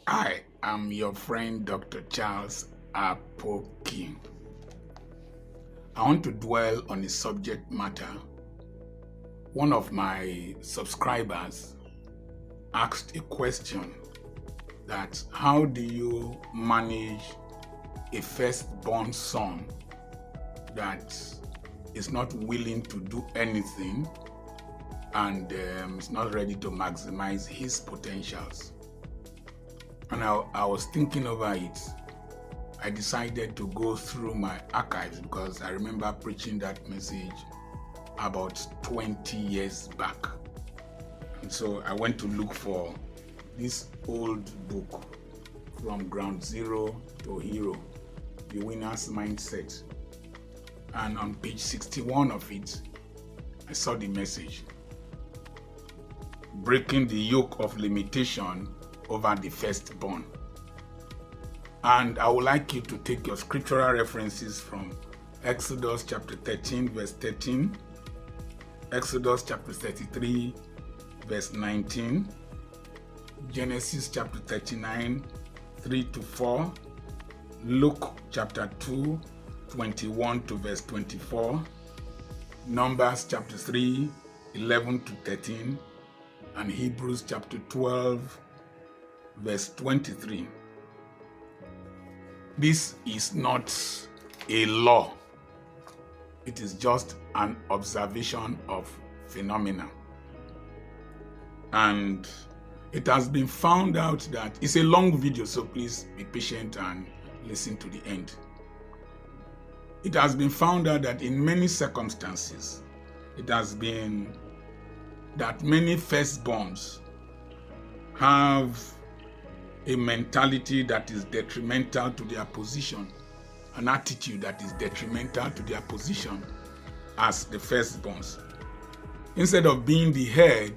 I am your friend Dr. Charles Apoki. I want to dwell on a subject matter. One of my subscribers asked a question that how do you manage a firstborn son that is not willing to do anything and is not ready to maximize his potentials? And I was thinking over it. I decided to go through my archives because I remember preaching that message about 20 years back. And so I went to look for this old book, From Ground Zero to Hero, The Winner's Mindset. And on page 61 of it, I saw the message, Breaking the Yoke of Limitation over the Firstborn. And I would like you to take your scriptural references from Exodus chapter 13, verse 13, Exodus chapter 33, verse 19, Genesis chapter 39, 3 to 4, Luke chapter 2, 21 to verse 24, Numbers chapter 3, 11 to 13, and Hebrews chapter 12, verse 23. This is not a law. It is just an observation of phenomena. And it has been found out that it's a long video, so please be patient and listen to the end. It has been found out that in many circumstances, it has been that many firstborns have a mentality that is detrimental to their position, an attitude that is detrimental to their position as the firstborns. Instead of being the head,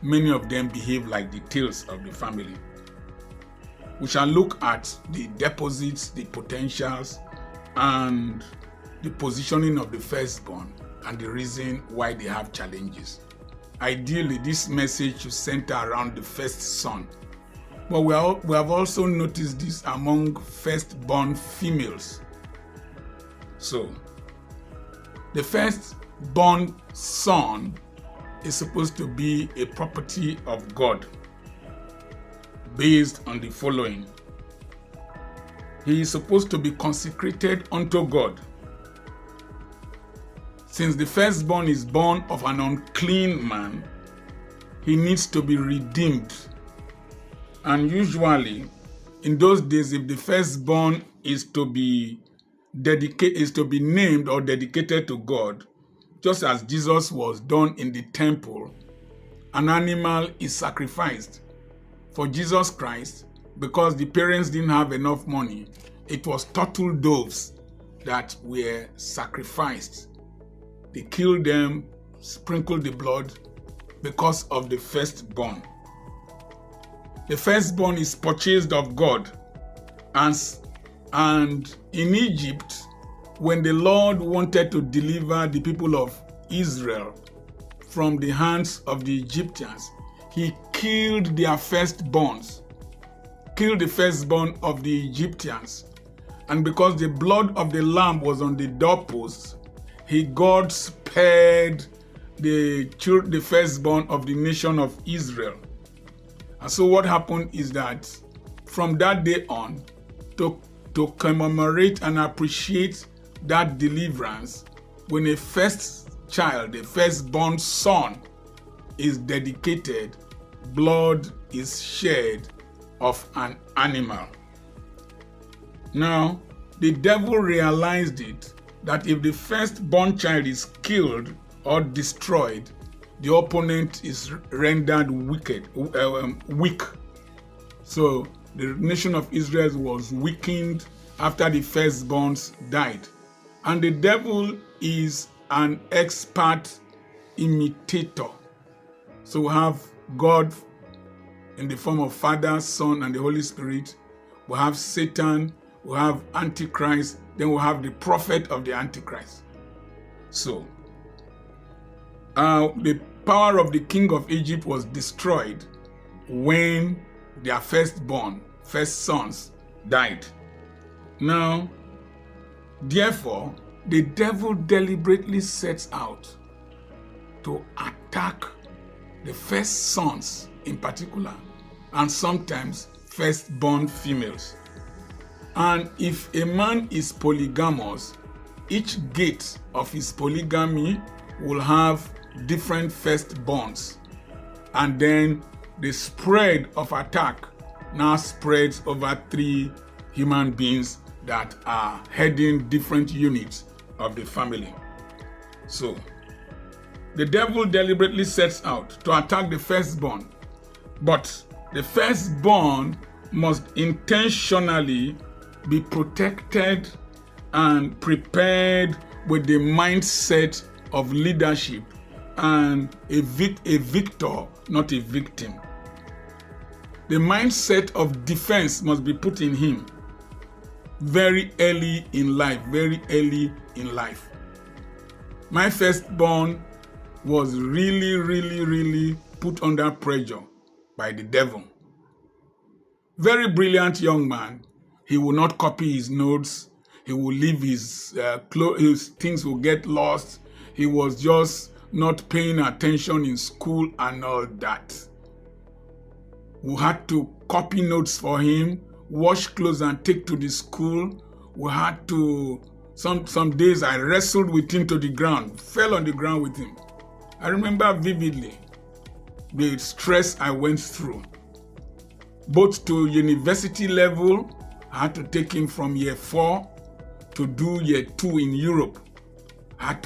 many of them behave like the tails of the family. We shall look at the deposits, the potentials, and the positioning of the firstborn and the reason why they have challenges. Ideally, this message should center around the first son. But we have also noticed this among firstborn females. So, the firstborn son is supposed to be a property of God based on the following. He is supposed to be consecrated unto God. Since the firstborn is born of an unclean man, he needs to be redeemed. And usually, in those days, if the firstborn is to be named or dedicated to God, just as Jesus was done in the temple, an animal is sacrificed. For Jesus Christ, because the parents didn't have enough money, it was turtle doves that were sacrificed. They killed them, sprinkled the blood because of the firstborn. The firstborn is purchased of God. And in Egypt, when the Lord wanted to deliver the people of Israel from the hands of the Egyptians, he killed their firstborns, killed the firstborn of the Egyptians. And because the blood of the lamb was on the doorposts, God spared the firstborn of the nation of Israel. And so what happened is that from that day on, to commemorate and appreciate that deliverance, when a first child, a firstborn son, is dedicated, blood is shed of an animal. Now, the devil realized it, that if the firstborn child is killed or destroyed, the opponent is rendered weak. So the nation of Israel was weakened after the firstborns died. And the devil is an expert imitator. So we have God in the form of Father, Son, and the Holy Spirit. We have Satan, we have Antichrist, then we have the prophet of the Antichrist. So, the power of the king of Egypt was destroyed when their firstborn first sons died. Now, therefore, the devil deliberately sets out to attack the first sons in particular, and sometimes firstborn females. And if a man is polygamous, each gate of his polygamy will have different firstborns. And then the spread of attack now spreads over 3 human beings that are heading different units of the family. So, the devil deliberately sets out to attack the firstborn, but the firstborn must intentionally be protected and prepared with the mindset of leadership and a victor, not a victim. The mindset of defense must be put in him very early in life, My firstborn was really put under pressure by the devil. Very brilliant young man. He will not copy his notes. He will leave his things will get lost. He was just not paying attention in school and all that. We had to copy notes for him, wash clothes and take to the school. We had to, some days I wrestled with him to the ground, fell on the ground with him. I remember vividly the stress I went through. Both to university level, I had to take him from year 4 to do year 2 in Europe. I had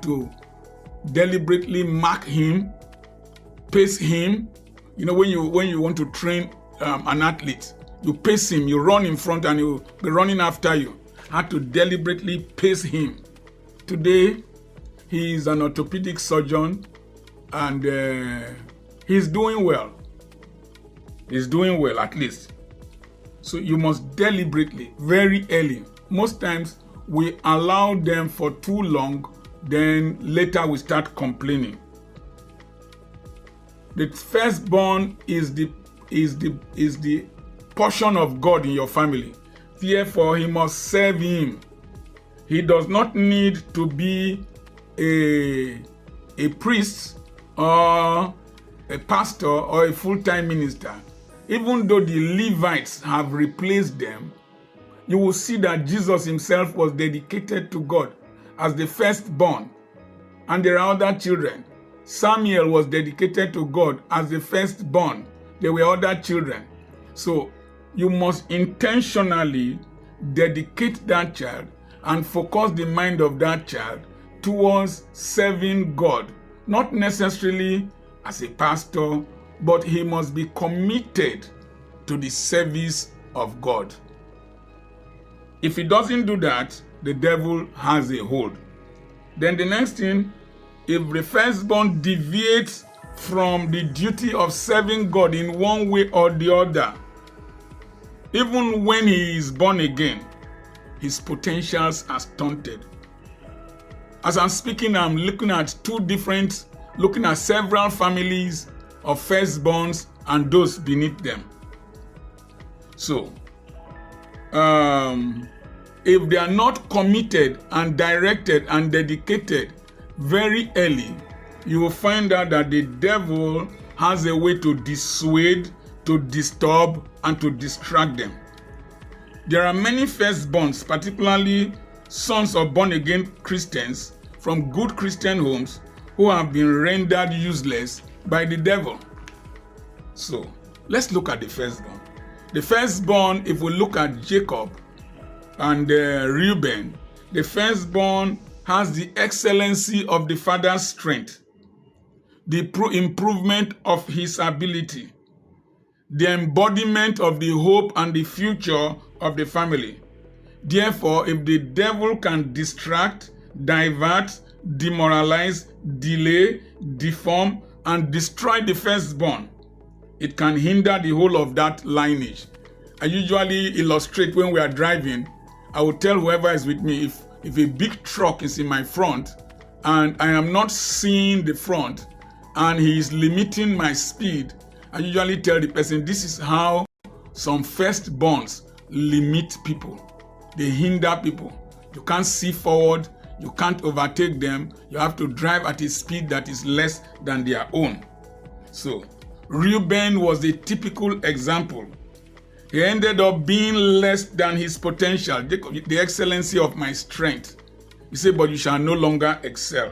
to deliberately mark him, pace him. You know, when you want to train an athlete, you pace him, you run in front and he'll be running after you. I had to deliberately pace him. Today, he is an orthopedic surgeon and he's doing well. He's doing well, at least. So you must deliberately, very early. Most times we allow them for too long, then later we start complaining. The firstborn is the portion of God in your family. Therefore, he must serve him. He does not need to be a priest or a pastor or a full-time minister. Even though the Levites have replaced them, you will see that Jesus himself was dedicated to God as the firstborn. And there are other children. Samuel was dedicated to God as the firstborn. There were other children. So you must intentionally dedicate that child and focus the mind of that child towards serving God. Not necessarily as a pastor, but he must be committed to the service of God. If he doesn't do that, the devil has a hold. Then the next thing, if the firstborn deviates from the duty of serving God in one way or the other, even when he is born again, his potentials are stunted. As I'm speaking, I'm looking at several families of firstborns and those beneath them. So, if they are not committed and directed and dedicated very early, you will find out that the devil has a way to dissuade, to disturb, and to distract them. There are many firstborns, particularly sons of born-again Christians from good Christian homes, who have been rendered useless by the devil. So, let's look at the firstborn. The firstborn, if we look at Jacob and Reuben, the firstborn has the excellency of the father's strength, the improvement of his ability, the embodiment of the hope and the future of the family. Therefore, if the devil can distract, divert, demoralize, delay, deform, and destroy the firstborn, it can hinder the whole of that lineage. I usually illustrate when we are driving. I will tell whoever is with me, if a big truck is in my front and I am not seeing the front and he is limiting my speed, I usually tell the person, this is how some firstborns limit people. They hinder people. You can't see forward. You can't overtake them. You have to drive at a speed that is less than their own. So, Reuben was a typical example. He ended up being less than his potential, the excellency of my strength. He said, but you shall no longer excel.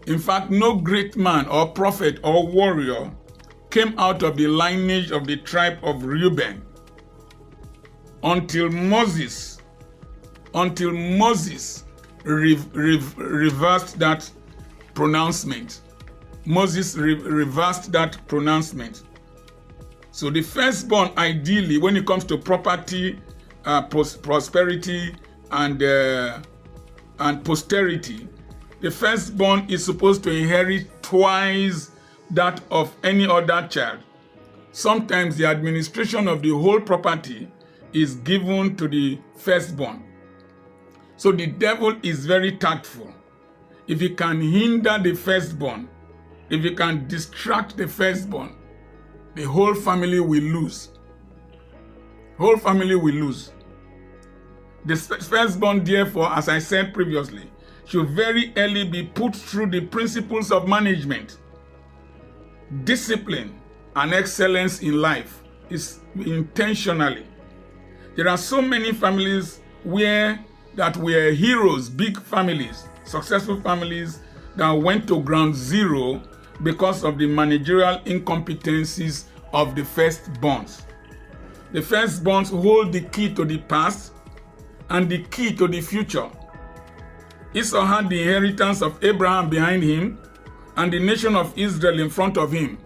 In fact, no great man or prophet or warrior came out of the lineage of the tribe of Reuben until Moses reversed that pronouncement. Moses reversed that pronouncement. So the firstborn, ideally, when it comes to property, prosperity, and posterity, the firstborn is supposed to inherit twice that of any other child. Sometimes the administration of the whole property is given to the firstborn. So the devil is very tactful. If he can hinder the firstborn, if he can distract the firstborn, the whole family will lose. Whole family will lose. The firstborn, therefore, as I said previously, should very early be put through the principles of management. Discipline and excellence in life is intentionally. There are so many families that were heroes, big families, successful families that went to ground zero because of the managerial incompetencies of the firstborns. The firstborns hold the key to the past and the key to the future. Esau had the inheritance of Abraham behind him and the nation of Israel in front of him,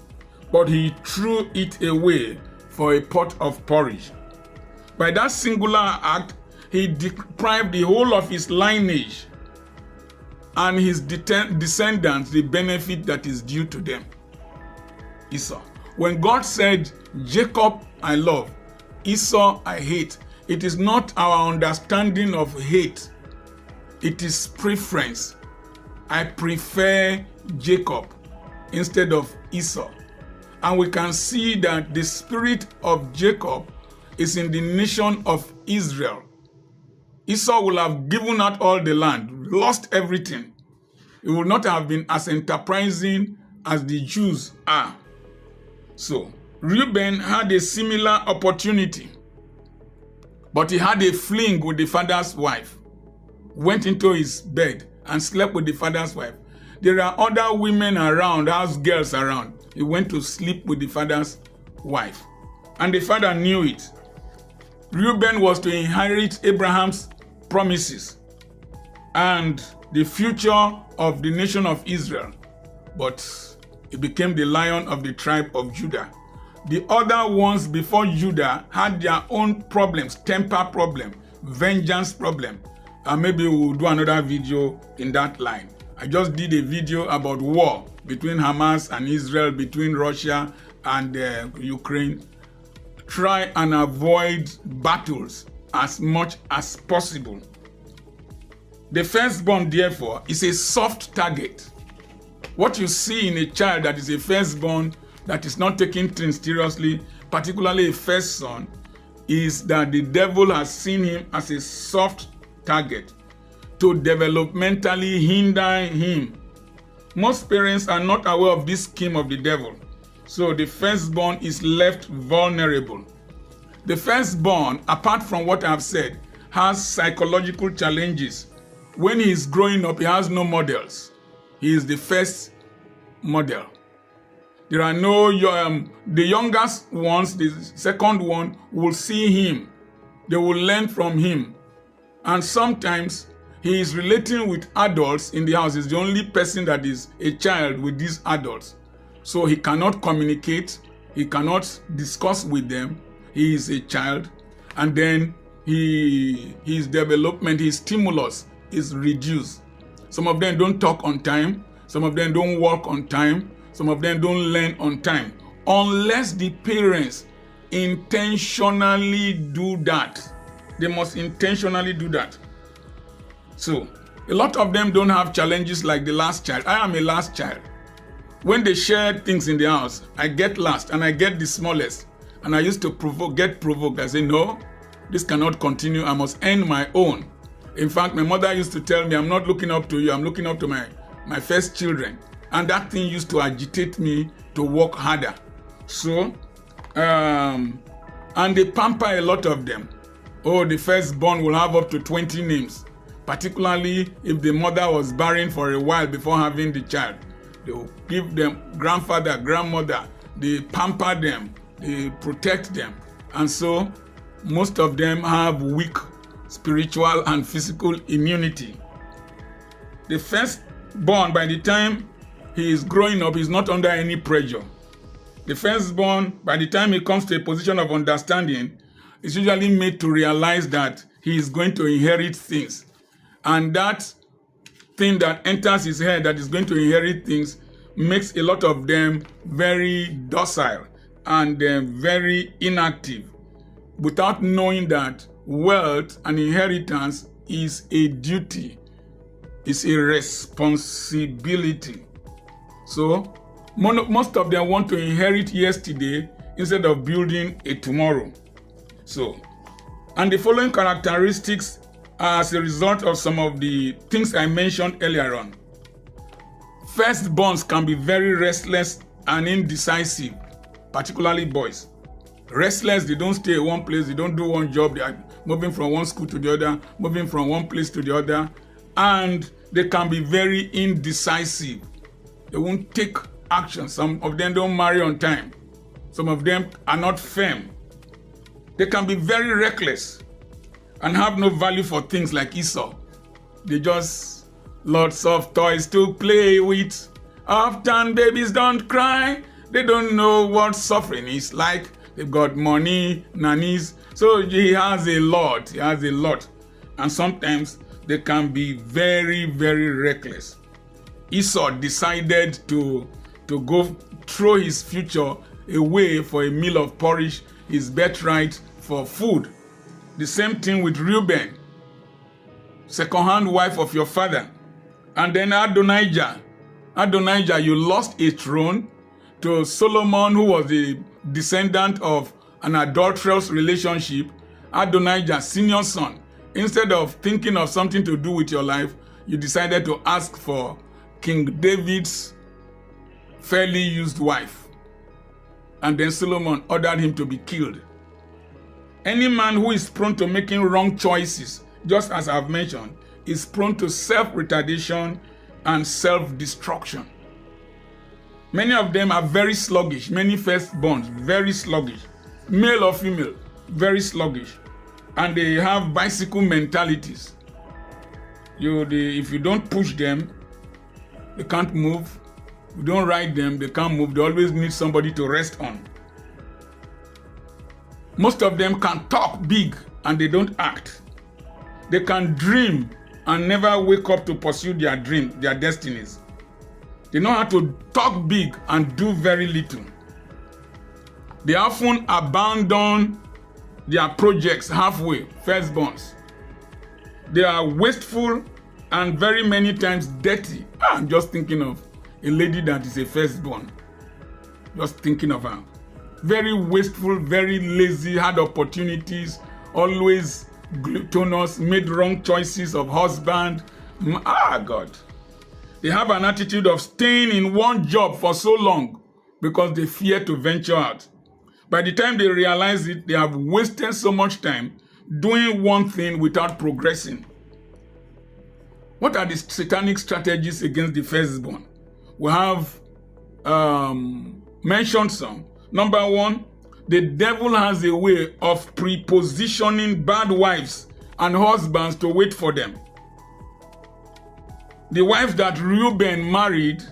but he threw it away for a pot of porridge. By that singular act, he deprived the whole of his lineage and his descendants the benefit that is due to them. Esau. When God said, Jacob I love, Esau I hate, it is not our understanding of hate. It is preference. I prefer Jacob instead of Esau. And we can see that the spirit of Jacob is in the nation of Israel. Esau will have given out all the land, lost everything. He would not have been as enterprising as the Jews are. So, Reuben had a similar opportunity, but he had a fling with the father's wife, went into his bed and slept with the father's wife. There are other women around, house girls around. He went to sleep with the father's wife, and the father knew it. Reuben was to inherit Abraham's promises and the future of the nation of Israel, but he became the lion of the tribe of Judah. The other ones before Judah had their own problems, temper problem, vengeance problem, and maybe we'll do another video in that line. I just did a video about war between Hamas and Israel, between Russia and Ukraine. Try and avoid battles as much as possible. The firstborn, therefore, is a soft target. What you see in a child that is a firstborn, that is not taking things seriously, particularly a first son, is that the devil has seen him as a soft target to developmentally hinder him. Most parents are not aware of this scheme of the devil, so the firstborn is left vulnerable. The firstborn, apart from what I've said, has psychological challenges. When he is growing up, he has no models. He is the first model. There are no, the youngest ones, the second one, will see him. They will learn from him. And sometimes he is relating with adults in the house. He's the only person that is a child with these adults. So he cannot communicate. He cannot discuss with them. He is a child. And then his development, his stimulus is reduced. Some of them don't talk on time. Some of them don't walk on time. Some of them don't learn on time. Unless the parents intentionally do that. They must intentionally do that. So, a lot of them don't have challenges like the last child. I am a last child. When they share things in the house, I get last and I get the smallest. And I used to get provoked. I say, no, this cannot continue. I must end my own. In fact, my mother used to tell me, I'm not looking up to you. I'm looking up to my first children. And that thing used to agitate me to work harder. So, and they pamper a lot of them. Oh, the firstborn will have up to 20 names, particularly if the mother was barren for a while before having the child. They will give them grandfather, grandmother. They pamper them. They protect them. And so, most of them have weak spiritual and physical immunity. The firstborn, by the time he is growing up, is not under any pressure. The firstborn, by the time he comes to a position of understanding, is usually made to realize that he is going to inherit things. And that thing that enters his head that is going to inherit things makes a lot of them very docile and very inactive, without knowing that wealth and inheritance is a duty, is a responsibility. So most of them want to inherit yesterday instead of building a tomorrow. So, and the following characteristics are as a result of some of the things I mentioned earlier on. Firstborns can be very restless and indecisive, particularly boys. Restless, they don't stay in one place, they don't do one job, they are moving from one school to the other, moving from one place to the other, and they can be very indecisive. They won't take action. Some of them don't marry on time. Some of them are not firm. They can be very reckless and have no value for things like Esau. They just lots of toys to play with. Often babies don't cry. They don't know what suffering is like. They've got money, nannies. So he has a lot. He has a lot. And sometimes they can be very, very reckless. Esau decided to go throw his future away for a meal of porridge, his birthright for food. The same thing with Reuben, second-hand wife of your father. And then Adonijah. Adonijah, you lost a throne to Solomon, who was the descendant of an adulterous relationship. Adonijah, senior son. Instead of thinking of something to do with your life, you decided to ask for King David's fairly used wife. And then Solomon ordered him to be killed. Any man who is prone to making wrong choices, just as I've mentioned, is prone to self-retardation and self-destruction. Many of them are very sluggish. Many firstborns, very sluggish. Male or female, very sluggish. And they have bicycle mentalities. If you don't push them, they can't move. If you don't ride them, they can't move. They always need somebody to rest on. Most of them can talk big and they don't act. They can dream and never wake up to pursue their dreams, their destinies. They know how to talk big and do very little. They often abandon their projects halfway, firstborns. They are wasteful and very many times dirty. I'm just thinking of a lady that is a firstborn. Just thinking of her. Very wasteful, very lazy, had opportunities, always gluttonous, made wrong choices of husband. God. They have an attitude of staying in one job for so long because they fear to venture out. By the time they realize it, they have wasted so much time doing one thing without progressing. What are the satanic strategies against the firstborn? We have mentioned some. Number one, the devil has a way of prepositioning bad wives and husbands to wait for them. The wife that Reuben married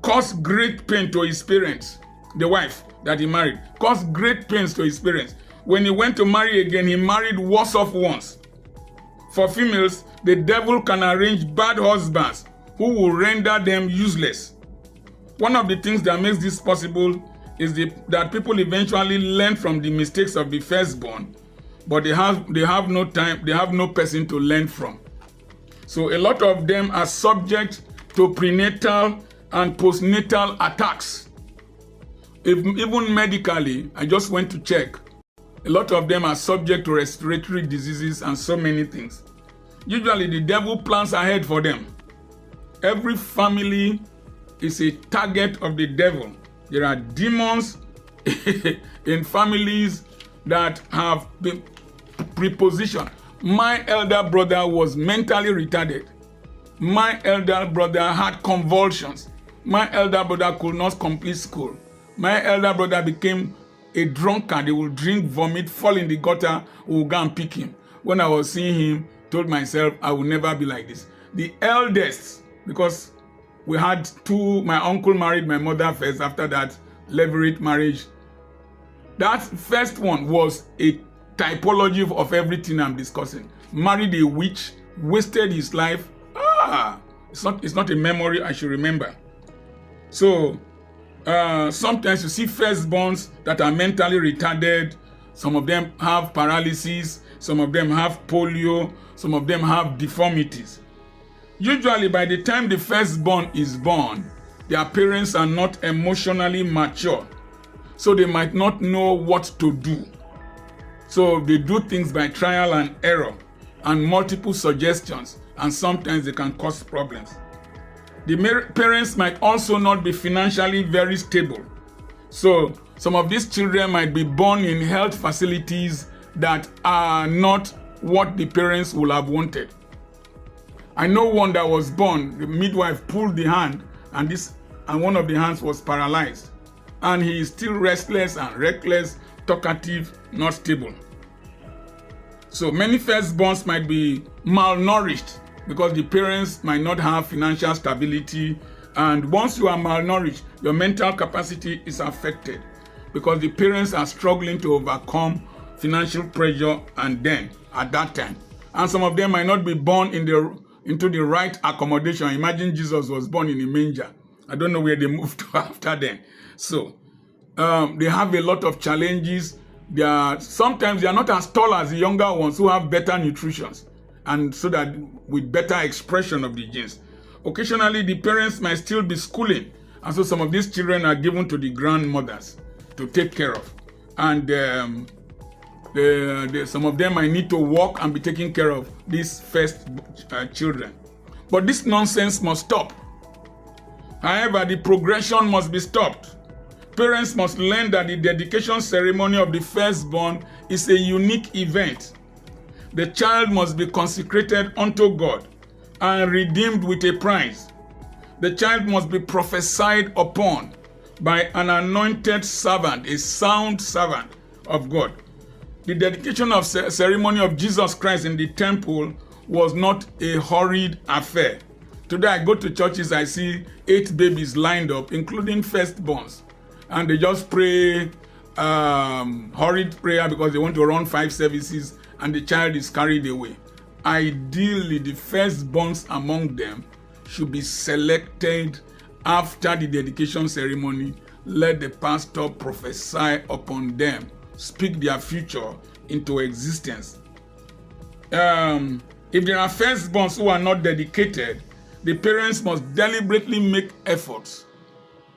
caused great pain to his parents. The wife that he married caused great pains to his parents. When he went to marry again, he married worse off ones. For females, the devil can arrange bad husbands who will render them useless. One of the things that makes this possible is that people eventually learn from the mistakes of the firstborn, but they have no time, they have no person to learn from. So a lot of them are subject to prenatal and postnatal attacks. Even medically, I just went to check. A lot of them are subject to respiratory diseases and so many things. Usually the devil plans ahead for them. Every family is a target of the devil. There are demons in families that have been prepositioned. My elder brother was mentally retarded. My elder brother had convulsions. My elder brother could not complete school. My elder brother became a drunkard. He will drink, vomit, fall in the gutter. We will go and pick him. When I was seeing him, told myself, I will never be like this. The eldest, because we had two, my uncle married my mother first, after that, levirate marriage. That first one was a typology of everything I'm discussing. Married a witch, wasted his life. It's not a memory I should remember. So, sometimes you see firstborns that are mentally retarded. Some of them have paralysis. Some of them have polio. Some of them have deformities. Usually, by the time the firstborn is born, their parents are not emotionally mature. So they might not know what to do. So they do things by trial and error and multiple suggestions. And sometimes they can cause problems. The parents might also not be financially very stable. So some of these children might be born in health facilities that are not what the parents would have wanted. I know one that was born, the midwife pulled the hand and one of the hands was paralyzed. And he is still restless and reckless, talkative, not stable. So many firstborns might be malnourished because the parents might not have financial stability. And once you are malnourished, your mental capacity is affected because the parents are struggling to overcome financial pressure and then at that time. And some of them might not be born into the right accommodation. Imagine Jesus was born in a manger. I don't know where they moved to after then. So they have a lot of challenges. Sometimes they are not as tall as the younger ones who have better nutrition, and so that with better expression of the genes. Occasionally, the parents might still be schooling, and so some of these children are given to the grandmothers to take care of. And some of them might need to work and be taking care of these first children. But this nonsense must stop. However, the progression must be stopped. Parents must learn that the dedication ceremony of the firstborn is a unique event. The child must be consecrated unto God and redeemed with a price. The child must be prophesied upon by an anointed servant, a sound servant of God. The dedication of ceremony of Jesus Christ in the temple was not a hurried affair. Today I go to churches, I see 8 babies lined up, including firstborns. And they just pray hurried prayer because they want to run 5 services and the child is carried away. Ideally, the firstborns among them should be selected after the dedication ceremony. Let the pastor prophesy upon them, speak their future into existence. If there are firstborns who are not dedicated, the parents must deliberately make efforts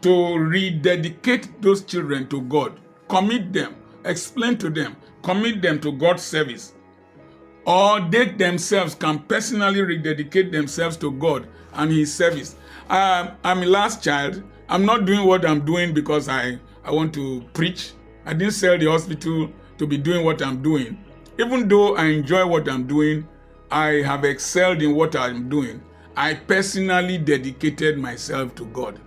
to rededicate those children to God. Commit them, explain to them, commit them to God's service. Or they themselves can personally rededicate themselves to God and His service. I'm a last child. I'm not doing what I'm doing because I want to preach. I didn't sell the hospital to be doing what I'm doing. Even though I enjoy what I'm doing, I have excelled in what I'm doing. I personally dedicated myself to God.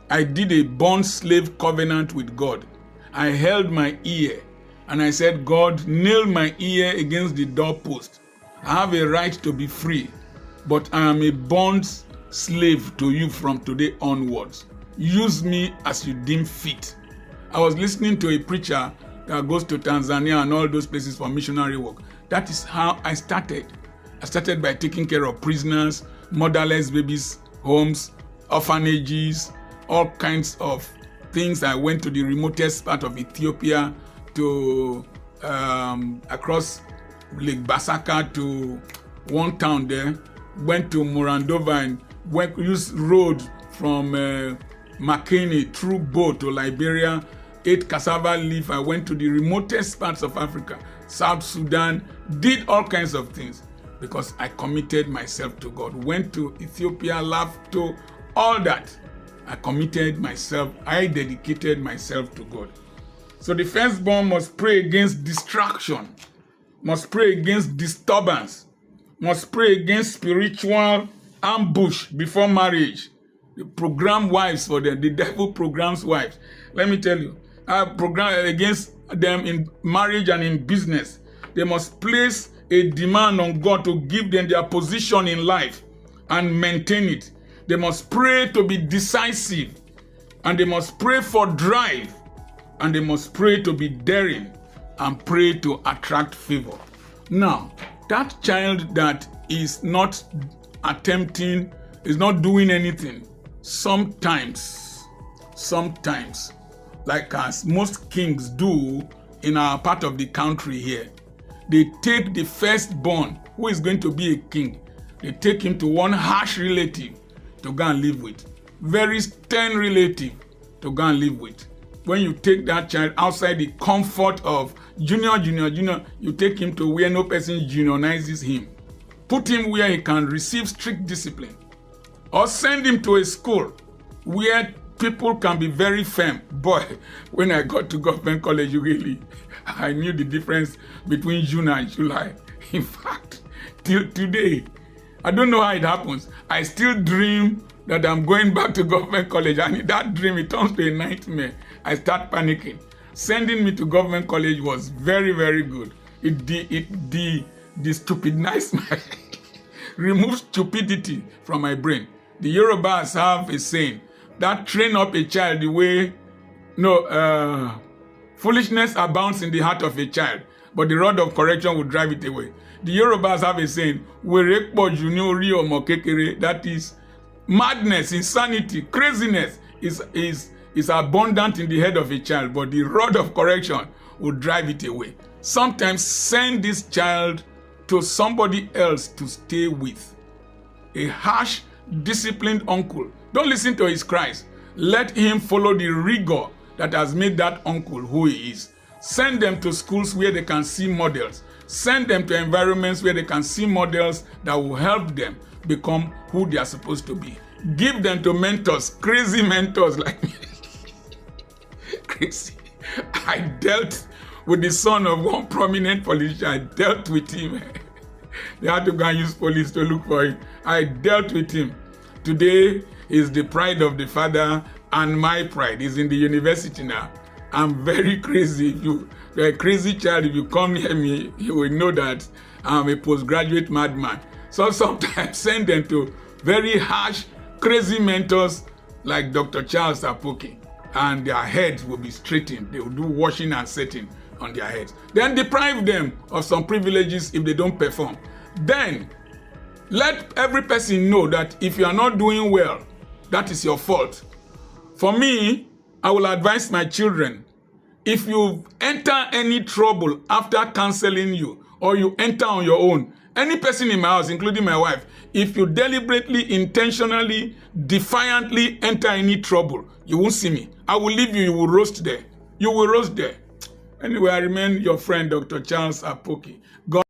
I did a bond slave covenant with God. I held my ear and I said, God, nail my ear against the doorpost. I have a right to be free, but I am a bond slave to you from today onwards. Use me as you deem fit. I was listening to a preacher that goes to Tanzania and all those places for missionary work. That is how I started. I started by taking care of prisoners, motherless babies, homes, orphanages, all kinds of things. I went to the remotest part of Ethiopia, to across Lake Basaka to one town there. Went to Morandova and used road from McKinney through boat to Liberia, ate cassava leaf. I went to the remotest parts of Africa, South Sudan, did all kinds of things because I committed myself to God. Went to Ethiopia, Lafto, all that. I committed myself, I dedicated myself to God. So the firstborn must pray against distraction, must pray against disturbance, must pray against spiritual ambush before marriage. The program wives for them, the devil programs wives. Let me tell you, I program against them in marriage and in business. They must place a demand on God to give them their position in life and maintain it. They must pray to be decisive, and they must pray for drive, and they must pray to be daring, and pray to attract favor. Now, that child that is not attempting, is not doing anything, sometimes, like as most kings do in our part of the country here, they take the firstborn, who is going to be a king, they take him to one harsh relative to go and live with, very stern relative to go and live with. When you take that child outside the comfort of junior, you take him to where no person unionizes him. Put him where he can receive strict discipline. Or send him to a school where people can be very firm. Boy, when I got to government college, really, I knew the difference between June and July. In fact, till today, I don't know how it happens. I still dream that I'm going back to government college, and in that dream, it turns to a nightmare. I start panicking. Sending me to government college was very, very good. It stupidized my, removes stupidity from my brain. The Yorubas have a saying that train up a child the way, foolishness abounds in the heart of a child, but the rod of correction will drive it away. The Yorubas have a saying, that is, madness, insanity, craziness is abundant in the head of a child, but the rod of correction will drive it away. Sometimes send this child to somebody else to stay with. A harsh, disciplined uncle. Don't listen to his cries. Let him follow the rigor that has made that uncle who he is. Send them to schools where they can see models. Send them to environments where they can see models that will help them become who they are supposed to be. Give them to mentors, crazy mentors like me. Crazy. I dealt with the son of one prominent politician. I dealt with him. They had to go and use police to look for him. I dealt with him. Today is the pride of the father, and my pride is in the university now. I'm very crazy. If you're a crazy child, if you come near me, you will know that I'm a postgraduate madman. So sometimes send them to very harsh, crazy mentors like Dr. Charles Apoki, and their heads will be straightened. They will do washing and setting on their heads. Then deprive them of some privileges if they don't perform. Then let every person know that if you are not doing well, that is your fault. For me, I will advise my children, if you enter any trouble after counseling you, or you enter on your own, any person in my house, including my wife, if you deliberately, intentionally, defiantly enter any trouble, you won't see me. I will leave you, you will roast there. You will roast there. Anyway, I remain your friend, Dr. Charles Apoki. God